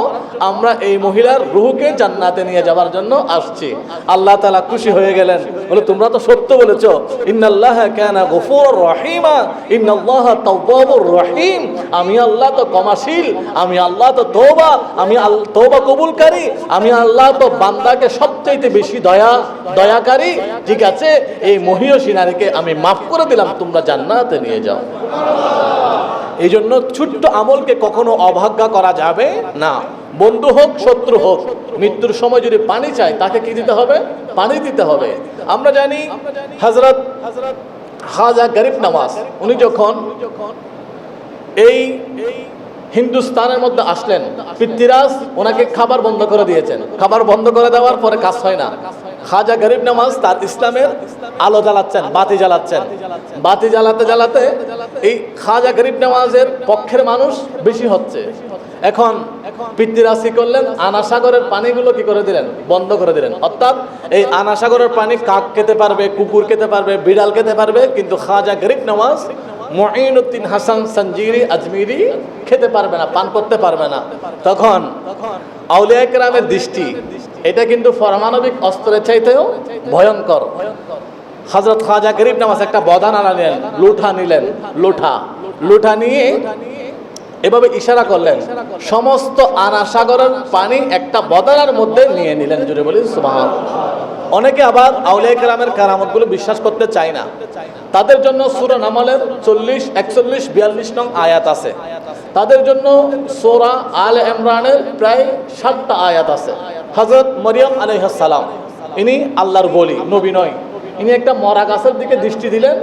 আমরা এই মহিলার রূহকে জান্নাতে নিয়ে যাওয়ার জন্য আসছি। আল্লাহ তাআলা খুশি হয়ে গেলেন, বলে তোমরা তো সত্য বলেছো, ইন্নাল্লাহা কানা গফুরুর রহিমা, ইন্নাল্লাহা তাওয়াবুর রহিম। আমি আল্লাহ তো ক্ষমাশীল, আমি আল্লাহ তো তওবা, আমি তওবা কবুলকারী, আমি আল্লাহ তো বান্দাকে সবচাইতে বেশি দয়াকারী। ঠিক আছে, এই মহিয়সী নারীকে আমি মাফ করে দিলাম, তোমরা জান্নাতে নিয়ে যাও। এই জন্য ছোট্ট আমলকে কখনো অবজ্ঞা করা যাবে না। বন্ধু হোক শত্রু হোক, মৃত্যুর সময় যদি পানি চায় তাকে কি দিতে হবে? পানি দিতে হবে। আমরা জানি হযরত খাজা গরিব নওয়াজ, উনি যখন এই হিন্দুস্তানের মধ্যে আসলেন, পৃথ্বীরাজ ওনাকে খাবার বন্ধ করে দিয়েছেন। খাবার বন্ধ করে দেওয়ার পরে কাজ হয় না। খাজা গরিব নওয়াজ তার ইসলামের আলো জ্বালাচ্ছেন, বাতি জ্বালাচ্ছেন। বাতি জ্বালাতে জ্বালাতে এই খাজা গরিব নওয়াজের পক্ষের মানুষ বেশি হচ্ছে। এখন পৃথ্বীরাজ কি করলেন? আনাসাগরের পানিগুলো কি করে দিলেন? বন্ধ করে দিলেন। অর্থাৎ এই আনাসাগরের পানি কাক খেতে পারবে, কুকুর খেতে পারবে, বিড়াল খেতে পারবে, কিন্তু খাজা গরিব নওয়াজ মুঈনুদ্দিন হাসান সঞ্জিরি আজমিরি খেতে পারবে না, পান করতে পারবে না। তখন আউলিয়া কেরামের দৃষ্টি এটা কিন্তু পারমাণবিক অস্ত্রের চাইতেও ভয়ঙ্কর। হযরত খাজা গরিব নওয়াজ একটা বদান আনলেন, লোঠা নিয়ে এভাবে ইশারা করলেন, সমস্ত আনা সাগরের পানি একটা বদানার মধ্যে নিয়ে নিলেন। জুড়ে বলি সুবহানাল্লাহ। অনেকে আবার আউলিয়া কেরামের কারামতগুলো বিশ্বাস করতে চায় না, তাদের জন্য সূরা নামলের 40, 41, 42 নং আয়াত আছে। তাদের জন্য সূরা আলে ইমরানের প্রায় 60টা আয়াত আছে। হযরত মরিয়ম আলাইহিস সালাম ইনি আল্লাহর বলি, নবী নয়। ইনি একটা মরা গাছের দিকে দৃষ্টি দিলেন,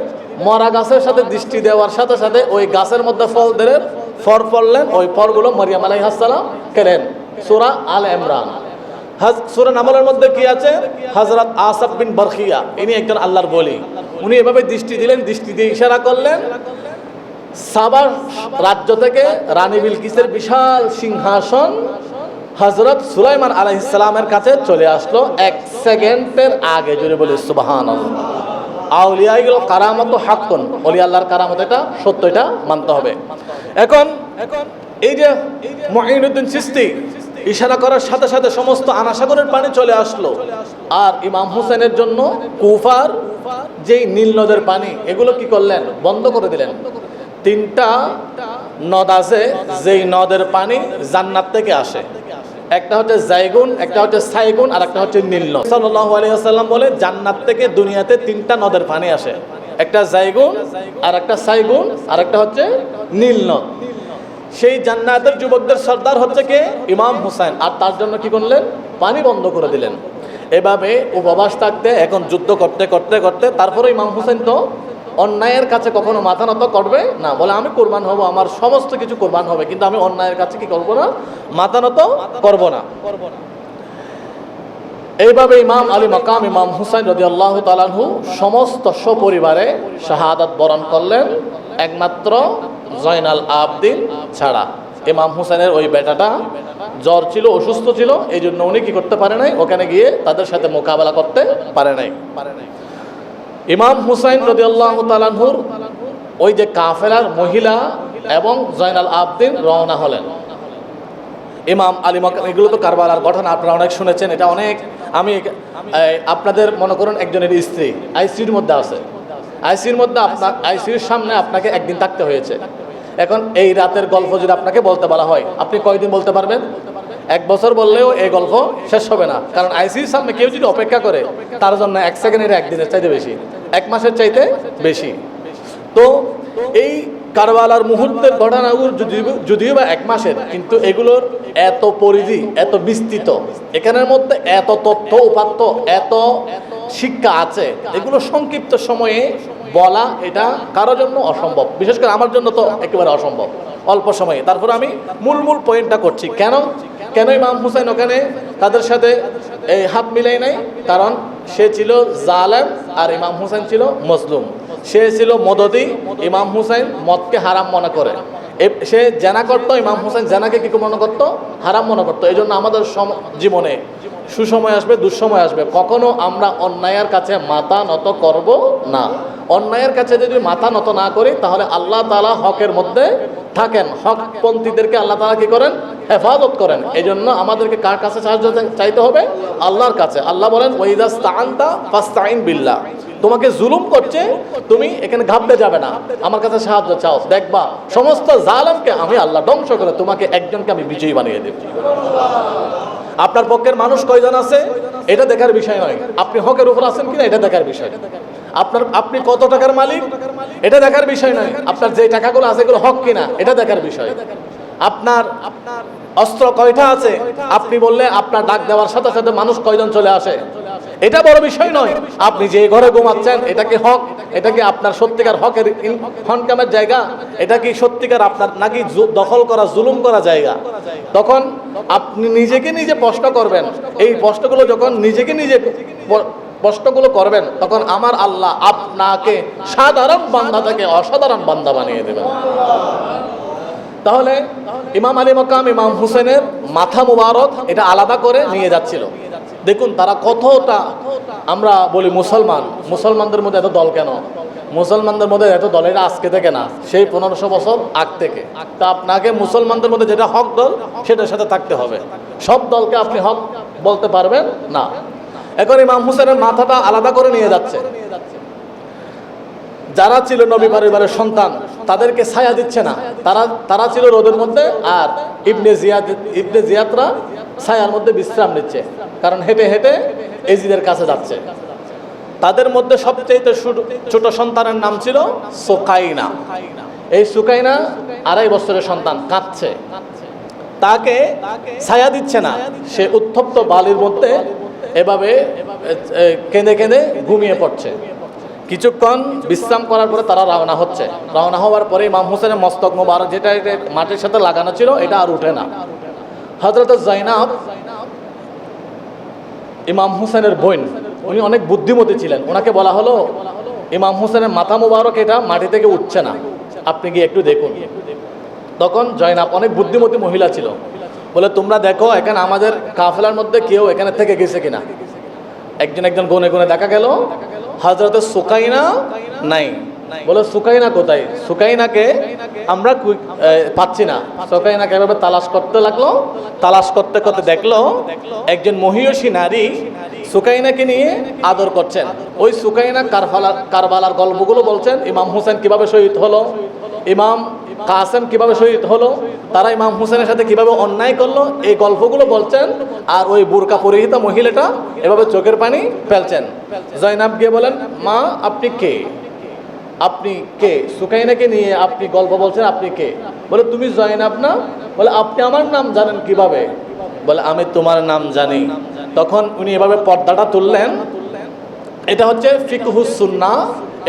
মরা গাছের সাথে দৃষ্টি দেওয়ার সাথে সাথে ওই গাছের মধ্যে ফল দিলেন, ফল পড়লেন, ওই ফলগুলো মরিয়ম আলাইহিস সালাম খেলেন। সূরা আলে ইমরান। সূরা নামলের মধ্যে কি আছে? হযরত আসফ বিন বরখিয়া ইনি একজন আল্লাহর বলি, উনি এভাবে দৃষ্টি দিলেন, দৃষ্টি দিয়ে ইশারা করলেন, সাবা রাজ্য থেকে রানী বিলকিসের বিশাল সিংহাসন হযরত সুলাইমান আলাইহিস সালামের কাছে চলে আসলো 1 সেকেন্ডের আগে। জুড়ে বলি সুবহানাল্লাহ। আউলিয়াগুলো কারামত হাক্কুন, ওলি আল্লাহর কারামত এটা সত্য, এটা মানতে হবে। এখন এই যে মুঈনুদ্দিন চিশতি ইশারা করার সাথে সাথে সমস্ত আনাসাগরের পানি চলে আসলো। আর ইমাম হুসেনের জন্য কুফার যেই নীল নদের পানি এগুলো কি করলেন? বন্ধ করে দিলেন। 3টা নদ আছে যেই নদের পানি জান্নাত থেকে আসে, একটা হচ্ছে জায়গুন, একটা হচ্ছে সাইগুন, আর একটা হচ্ছে নীল নদ। সাল্লাল্লাহু আলাইহি ওয়াসাল্লাম বলে জান্নাত থেকে দুনিয়াতে 3টা নদের পানি আসে, একটা জায়গুন, আর একটা সাইগুন, আর একটা হচ্ছে নীল নদ। সেই জান্নাতের যুবকদের সর্দার হচ্ছে কে? ইমাম হুসাইন। আর তার জন্য কি করলেন? পানি বন্ধ করে দিলেন। এভাবে উপবাস থাকতে, এখন যুদ্ধ করতে করতে করতে তারপরে ইমাম হুসাইন তো অন্যায়ের কাছে কখনো মাথা নত করবে না, বলে আমি কোরবান হব, আমার সমস্ত কিছু কোরবান হবে, কিন্তু আমি অন্যায়ের কাছে কি করব না? মাথা নত করব না। এইভাবে ইমাম আলী মাকাম ইমাম হুসাইন রাদিয়াল্লাহু তাআলা আনহু সমস্ত সপরিবারে শাহাদাত বরণ করলেন, একমাত্র জয়নাল আবদিন ছাড়া। ইমাম হুসাইনের ওই বেটাটা জ্বর ছিল, অসুস্থ ছিল, এই জন্য উনি কি করতে পারে নাই, ওখানে গিয়ে তাদের সাথে মোকাবেলা করতে পারে নাই। ইমাম হুসাইন রাদিয়াল্লাহু তাআলা আনহুর ওই যে কাফেলার মহিলা এবং জয়নাল আবদিন রওনা হলেন। ইমাম আলী মাকাম, এগুলো তো কারবালার ঘটনা আপনারা অনেক শুনেছেন। এটা অনেক, আমি আপনাদের মনে করুন একজনের স্ত্রী আইসিইউর মধ্যে আছে, আইসিইউর মধ্যে আপনার আইসিইউর সামনে আপনাকে একদিন থাকতে হয়েছে। এখন এই রাতের গল্প যদি আপনাকে বলতে বলা হয়, আপনি কয়দিন বলতে পারবেন? 1 বছর বললেও এই গল্প শেষ হবে না। কারণ আইসিইউর সামনে কেউ যদি অপেক্ষা করে, তার জন্য 1 সেকেন্ডের 1 দিনের চাইতে বেশি, 1 মাসের চাইতে বেশি। তো এই কারবালার মুহূর্তের ঘটনাগুলো যদিও বা 1 মাসের, কিন্তু এগুলোর এত পরিধি, এত বিস্তৃত, এখানের মধ্যে এত তথ্য উপাত্ত, এত শিক্ষা আছে, এগুলো সংক্ষিপ্ত সময়ে বলা এটা কারোর জন্য অসম্ভব, বিশেষ করে আমার জন্য তো একেবারে অসম্ভব অল্প সময়ে। তারপর আমি মূল পয়েন্টটা করছি। কেন ইমাম হুসাইন ওখানে তাদের সাথে এই হাত মিলাই নাই? কারণ সে ছিল জালেম আর ইমাম হুসাইন ছিল মজলুম। সে ছিল মদদি, ইমাম হুসাইন মদকে হারাম মনে করে। সে জেনা করতো, ইমাম হুসাইন জেনাকে কি মনে করতো? হারাম মনে করতো। এই জন্য আমাদের জীবনে সুসময় আসবে, দুঃসময় আসবে, কখনো আমরা অন্যায়ের কাছে মাথা নত করব না। অন্যায়ের কাছে যদি মাথা নত না করি, তাহলে আল্লাহ তাআলা হকের মধ্যে থাকেন, হকপন্থীদেরকে আল্লাহ তাআলা কি করেন? হেফাজত করেন। এই জন্য আমাদেরকে কার কাছে সাহায্য চাইতে হবে? আল্লাহর কাছে। আল্লাহ বলেন ওয়াইদা স্তাআনতা ফাস্তাইন বিল্লাহ। তোমাকে জুলুম করছে, তুমি এখানে ঘাবড়ে যাবে না, আমার কাছে সাহায্য চাও, দেখবা সমস্ত জালেমকে আমি আল্লাহ ধ্বংস করে তোমাকে একজনকে আমি বিজয়ী বানিয়ে দেব। আপনার পক্ষের মানুষ কয়জন আছে এটা দেখার বিষয় নয়, আপনি হকের উপর আছেন কিনা এটা দেখার বিষয়। আপনি কত টাকার মালিক এটা দেখার বিষয় নয়, আপনার যে টাকাগুলো আছে এগুলো হক কিনা এটা দেখার বিষয়। আপনার অস্ত্র কয়টা আছে আপনি বললে আপনার ডাক দেওয়ার সাথে সাথে মানুষ কয়জন চলে আসে এটা বড় বিষয় নয়। আপনি যে ঘরে ঘুমাচ্ছেন এটা কি হক? এটা কি আপনার সত্যিকার হকের ইনকামের জায়গা? এটা কি সত্যিকার আপনার নাকি দখল করা, জুলুম করা জায়গা? তখন আপনি নিজেকে নিজে প্রশ্ন করবেন। এই প্রশ্নগুলো যখন নিজেকে নিজে প্রশ্নগুলো করবেন, তখন আমার আল্লাহ আপনাকে সাধারণ বান্দা থেকে অসাধারণ বান্দা বানিয়ে দেবেন। তাহলে ইমাম আলী মাকাম ইমাম হুসেনের মাথা মুবারক এটা আলাদা করে নিয়ে যাচ্ছিল। দেখুন তারা কতটা, আমরা বলি মুসলমানদের মধ্যে এত দল কেন, মুসলমানদের মধ্যে এত দল, এটা আজকে থেকে না, সেই 1500 বছর আগ থেকে। তা আপনাকে মুসলমানদের মধ্যে যেটা হক দল সেটার সাথে থাকতে হবে, সব দলকে আপনি হক বলতে পারবেন না। এখন ইমাম হুসেনের মাথাটা আলাদা করে নিয়ে যাচ্ছে, যারা ছিল নবী পরিবারের সন্তান তাদেরকে ছায়া দিচ্ছে না, তারা ছিল রোদের মধ্যে, আর ইবনে জিয়াদরা ছায়ার মধ্যে বিশ্রাম নিচ্ছে, কারণ হেঁটে হেঁটে এজিদের কাছে যাচ্ছে। তাদের মধ্যে সবচেয়ে ছোট সন্তানের নাম ছিল সুকাইনা। এই সুকাইনা 2.5 বছরের সন্তান, কাঁদছে, তাকে ছায়া দিচ্ছে না, সে উত্তপ্ত বালির মধ্যে এভাবে কেঁদে কেঁদে ঘুমিয়ে পড়ছে। কিছুক্ষণ বিশ্রাম করার পরে তারা রওনা হচ্ছে। রওনা হওয়ার পরে ইমাম হুসেনের মস্তক মোবারক যেটা মাটির সাথে লাগানো ছিল এটা আর উঠে না। হযরত জাইনাব ইমাম হুসেনের বোন, উনি অনেক বুদ্ধিমতী ছিলেন, ওনাকে বলা হলো ইমাম হুসেনের মাথা মোবারক এটা মাটি থেকে উঠছে না, আপনি গিয়ে একটু দেখুন। তখন জয়নাব অনেক বুদ্ধিমতী মহিলা ছিল, বলে তোমরা দেখো এখানে আমাদের কাফেলার মধ্যে কেউ এখানে থেকে গেছে কিনা। একজন গনে গনে দেখা গেল হযরত সুকাইনা নাই। বলে সুকাইনা কোথায়? সুকাইনাকে আমরা পাচ্ছি না। সুকাইনাকে এভাবে তালাশ করতে লাগলো, তালাশ করতে করতে দেখলো একজন মহিয়সী নারী সুকাইনাকে নিয়ে আদর করছেন। ওই সুকাইনা কারবালার গল্পগুলো বলছেন, ইমাম হুসেন কিভাবে শহীদ হলো, ইমাম কাসেম কিভাবে শহীদ হলো, তারা ইমাম হুসেনের সাথে কিভাবে অন্যায় করলো, এই গল্পগুলো বলছেন। আর ওই বুরকা পরিহিত মহিলাটা এভাবে চোখের পানি ফেলছেন। জয়নাব গিয়ে বলেন, মা আপনি কে? আপনি কে? সুকাইনাকে নিয়ে আপনি গল্প বলছেন, আপনি কে? বলে তুমি জয়নাব না? বলে আপনি আমার নাম জানেন কিভাবে? বলে আমি তোমার নাম জানি। তখন উনি এভাবে পর্দাটা তুললেন, এটা হচ্ছে ফিকহুস সুন্নাহ।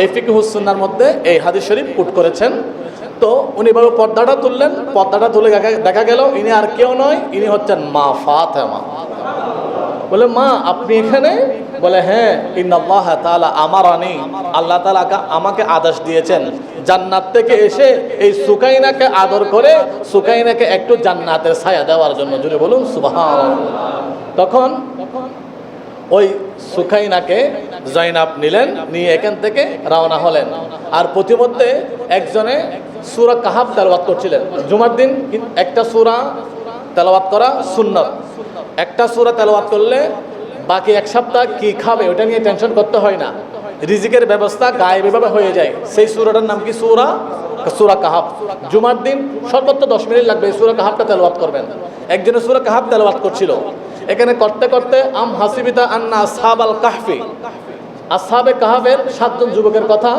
এই ফিকহুস সুন্নাহর মধ্যে এই হাদিস শরীফ কোট করেছেন। তো উনি এভাবে পর্দাটা তুললেন, পর্দাটা তুলে দেখা গেল ইনি আর কেউ নয়, ইনি হচ্ছেন মা ফাতেমা। বলে মা আপনি এখানে? বলে হ্যাঁ, ইন্নাল্লাহ তাআলা আমারানি, আল্লাহ তাআলা আমাকে আদেশ দিয়েছেন জান্নাত থেকে এসে এই সুকাইনাকে আদর করে সুকাইনাকে একটু জান্নাতের ছায়া দেওয়ার জন্য। জুড়ে বলুন সুবহানাল্লাহ। তখন ওই সুকাইনাকে জয়নাব নিলেন, নিয়ে এখান থেকে রওনা হলেন। আর প্রতিমধ্যে একজনে সূরা কাহাফ তেলাওয়াত করছিলেন। জুমার দিন একটা সূরা তেলাওয়াত করা সুন্নাত। একটা সূরা তেলাওয়াত করলে বাকি 1 সপ্তাহ কি খাবে ওটা নিয়ে টেনশন করতে হয় না, রিজিকের ব্যবস্থা গায়েবীভাবে হয়ে যায়। সেই সূরাটার নাম কি? সূরা কাহাফ। জুমার দিন সর্বোচ্চ 10 মিনিট লাগবে এই সূরা কাহাফটা তেলাওয়াত করবেন। একজনে সূরা কাহাফ তেলাওয়াত করছিল, এখানে করতে করতে আম হাসিবিতা আন্না আসহাবাল কাহফি, আসহাবে কাহাফের 7 জন যুবকের কথা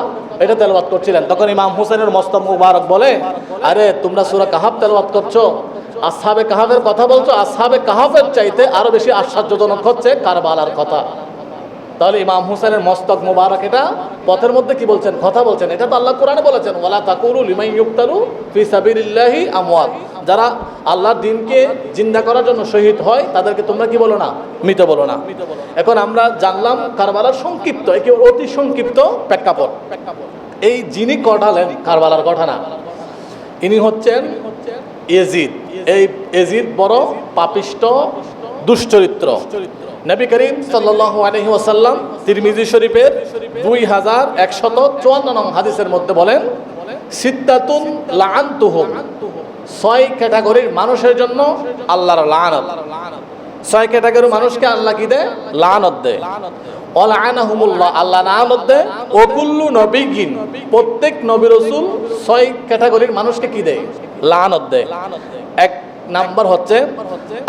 এটা তেলাওয়াত করছিলেন। তখন ইমাম হুসেনের মস্তক মুবারক বলে, আরে তোমরা সূরা কাহাফ তেলাওয়াত করছো, আসহাবে কাহাফের কথা বলছো, আসহাবে কাহাফের চাইতে আরো বেশি আশ্চর্যজনক হচ্ছে কারবালার কথা। তাহলে ইমাম হুসেনের মস্তক মুবারক এটা পথের মধ্যে কি বলছেন? কথা বলছেন। এটা তো আল্লাহ কোরআনে বলেছেন, ওয়ালা তাকুলু লিমান ইউক্তালু ফি সাবিলিল্লাহি আমওয়াত, যারা আল্লাহর দ্বীনকে জিন্দা করার জন্য শহীদ হয় তাদেরকে তোমরা কি বলো না? মৃত বলো না। এখন আমরা জানলাম কারবালার সংক্ষিপ্ত, একেবারে অতি সংক্ষিপ্ত প্রেক্ষাপট। এই যিনি ঘটালেন কারবালার ঘটনা, ইনি হচ্ছেন ইয়াজিদ। এই ইয়াজিদ বড় পাপিষ্ট দুশ্চরিত্র। নবী করিম সাল্লাল্লাহু আলাইহি ওয়াসাল্লাম তিরমিজি শরীফের 2154 নং হাদিসের মধ্যে বলেন, সিত্তাতুন লাআনতুহুম, 6 ক্যাটাগরির মানুষের জন্য আল্লাহর লানত। 6 ক্যাটাগরির মানুষকে আল্লাহ কি দেয়? লানত দেয়। ওয়ালাআনাহুমুল্লাহ, আল্লাহ লানত দেয়। ও কুল্লু নবিয়্যিন, প্রত্যেক নবী রাসূল 6 ক্যাটাগরির মানুষকে কি দেয়? লানত দেয়। এক নাম্বার হচ্ছে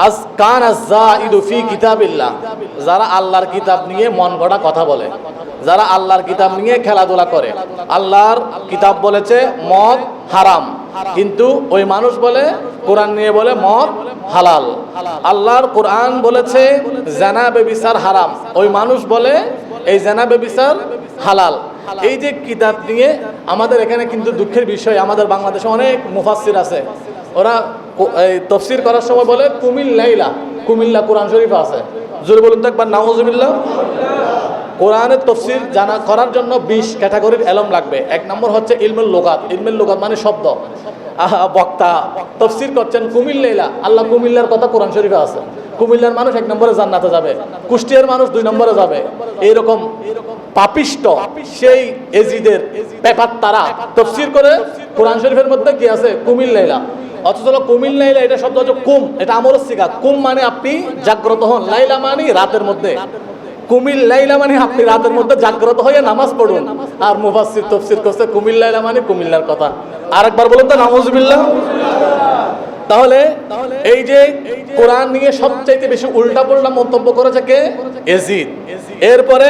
আজকান আযাইদু ফি কিতাবিল্লাহ, যারা আল্লাহর কিতাব নিয়ে মন গড়া কথা বলে, যারা আল্লাহর কিতাব নিয়ে খেলাধুলা করে। আল্লাহর কিতাব বলেছে মদ হারাম, কিন্তু ওই মানুষ বলে কোরআন নিয়ে বলে মদ হালাল। আল্লাহর কোরআন বলেছে জিনা ব্যভিচার হারাম, ওই মানুষ বলে এই জিনা ব্যভিচার হালাল। এই যে কিতাব নিয়ে আমাদের এখানে কিন্তু দুঃখের বিষয়, আমাদের বাংলাদেশে অনেক মুফাসসির আছে, ওরা এই তাফসীর করার সময় বলে কুমিল্লা কোরআন শরীফ আছে। জোরে বলুন তো একবার নাউযুবিল্লাহ। কোরআনের তাফসীর জানা করার জন্য 20 ক্যাটাগরির ইলম লাগবে। এক নম্বর হচ্ছে ইলমুল লুগাত। ইলমুল লুগাত মানে শব্দ। বক্তা তাফসীর করছেন কুমিল্লা, আল্লাহ কুমিল্লার কথা কোরআন শরীফে আছে। কুমিল্লার মানুষ 1 নম্বরে জান্নাতে যাবে, কুষ্টিয়ার মানুষ 2 নম্বরে যাবে। এইরকম পাপিষ্ট সেই এজিদের পেপার তারা তাফসীর করে কোরআন শরীফের মধ্যে কি আছে কুমিল লাইলা, অথচ কুমিল লাইলা এটা শব্দ হচ্ছে কুম, এটা আমরের সিগা। কুম মানে আপনি জাগ্রত হন, লাইলা মানে রাতের মধ্যে, কুমিল লাইলা মানে আপনি রাতের মধ্যে জাগ্রত হয়ে নামাজ পড়ুন। আর মুফাসসির তাফসীর করছে কুমিল লাইলা মানে কুমিল্লার কথা। আরেকবার বলুন তো নাউজুবিল্লাহ। তাহলে এই যে কোরআন নিয়ে সবচাইতে বেশি উল্টাপাল্টা মন্তব্য করেছে কে? এজিদ। এরপরে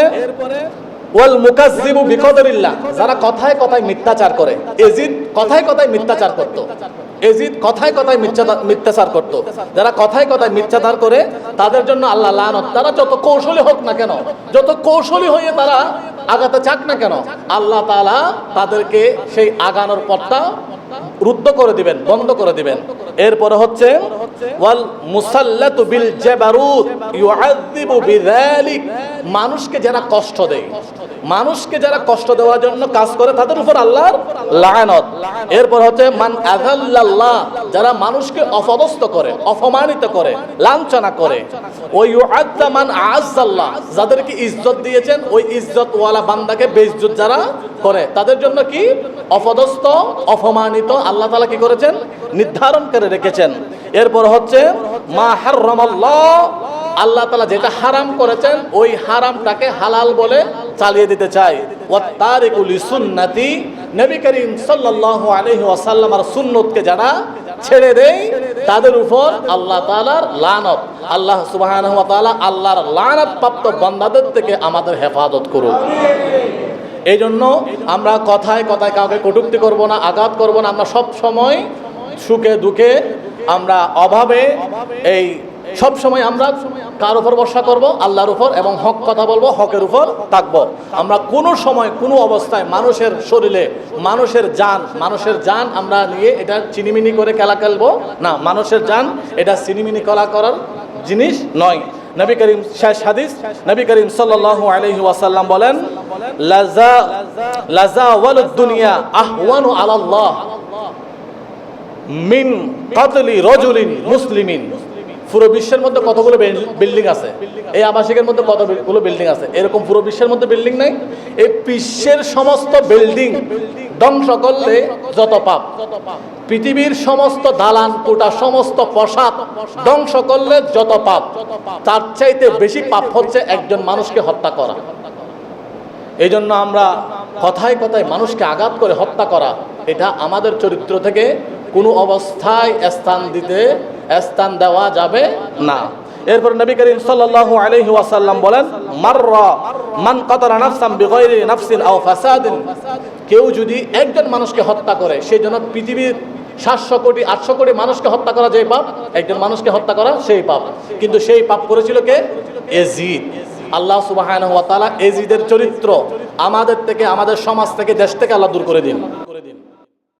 ওয়াল মুকাজ্জিবু বিকদরিল্লাহ, যারা কথায় কথায় মিথ্যাচার করে। এজিদ কথায় কথায় মিথ্যাচার করত, এজিদ কথায় কথায় মিথ্যাচার করত। যারা কথায় কথায় মিথ্যাচার করে তাদের জন্য আল্লাহ লানত। তারা যত কৌশলী হোক না কেন, যত কৌশলী হয়ে তারা আগাতে চাক না কেন, আল্লাহ তাআলা তাদেরকে সেই আগানোর পথটা রুদ্ধ করে দিবেন, বন্ধ করে দিবেন। এরপরে হচ্ছে ওয়াল মুসাল্লাতু বিল জাবারুত ইউআযযিবু বিযালিক, মানুষকে যারা কষ্ট দেয়, মানুষকে যারা কষ্ট দেওয়ার জন্য কাজ করে তাদের উপর আল্লাহর লানত। এরপর হচ্ছে মান আযাল্লাল্লাহ, যারা মানুষকে অপদস্থ করে, অপমানিত করে, লাঞ্ছনা করে। ওই ইউআযযা মান আযাল্লাহ, যাদেরকে ইজ্জত দিয়েছেন ওই ইজ্জত ওয়ালা বান্দাকে বেইজ্জত যারা করে তাদের জন্য কি অপদস্থ, অপমানিত আল্লাহ তাআলা কি করেছেন? নির্ধারণ করে রেখেছেন। এরপর হচ্ছে মা হারামাল্লাহ, আল্লাহ তাআলা যেটা হারাম করেছেন ওই হারামটাকে হালাল বলে চালিয়ে দিতে চায়। ওয়া তারিকু লিসুন্নতি, নবী করিম সাল্লাল্লাহু আলাইহি ওয়াসাল্লামের সুন্নতকে যারা ছেড়ে দেয় তাদের উপর আল্লাহ তাআলার লানত। আল্লাহ সুবহানাহু ওয়া তাআলা আল্লাহর লানত প্রাপ্ত বান্দাদের থেকে আমাদের হেফাজত করুন। এই জন্য আমরা কথায় কথায় কাউকে কটূক্তি করব না, আঘাত করব না। আমরা সব সময় সুখে দুঃখে, আমরা অভাবে, এই সব সময় আমরা কার উপর ভরসা করব? আল্লাহর উপর, এবং হক কথা বলবো, হকের উপর থাকবো। আমরা কোনো সময় কোনো অবস্থায় মানুষের শরীরে মানুষের জান আমরা নিয়ে এটা চিনিমিনি করে খেলা খেলবো না। মানুষের জান এটা চিনিমিনি খেলা করার জিনিস নয়। নবী করিম, শেষ হাদিস, নবী করিম সাল্লাল্লাহু আলাইহি ওয়াসাল্লাম বলেন লাজা ওয়ালুদ দুনিয়া আহওয়ানু আলাল্লাহ মিন কাতলি রাজুলিন মুসলিমিন। পুরো বিশ্বের মধ্যে কতগুলো বিল্ডিং আছে, এই আবাসিকের মধ্যে কতগুলো বিল্ডিং আছে, এরকম পুরো বিশ্বের মধ্যে বিল্ডিং নাই। এই বিশ্বের সমস্ত বিল্ডিং ধ্বংস করলে যত পাপ, পৃথিবীর সমস্ত দালান কোটা, সমস্ত প্রাসাদ ধ্বংস করলে যত পাপ, তার চাইতে বেশি পাপ হচ্ছে একজন মানুষকে হত্যা করা। এই জন্য আমরা কথায় কথায় মানুষকে আঘাত করে হত্যা করা, এটা আমাদের চরিত্র থেকে কোনো অবস্থায় স্থান দেওয়া যাবে না। এরপর নবী করিম সাল্লাল্লাহু আলাইহি ওয়াসাল্লাম বলেন মান কাতালা নাফসান বিগাইরি নাফসিন আও ফাসাদিন, কেউ যদি একজন মানুষকে হত্যা করে, সেই জন্য পৃথিবীর 700 কোটি 800 কোটি মানুষকে হত্যা করা যে পাপ, একজন মানুষকে হত্যা করা সেই পাপ। কিন্তু সেই পাপ করেছিল কে? এজিদ। আল্লাহ সুবহানাহু ওয়া তাআলা এজিদের চরিত্র আমাদের থেকে, আমাদের সমাজ থেকে, দেশ থেকে আল্লাহ দূর করে দিন।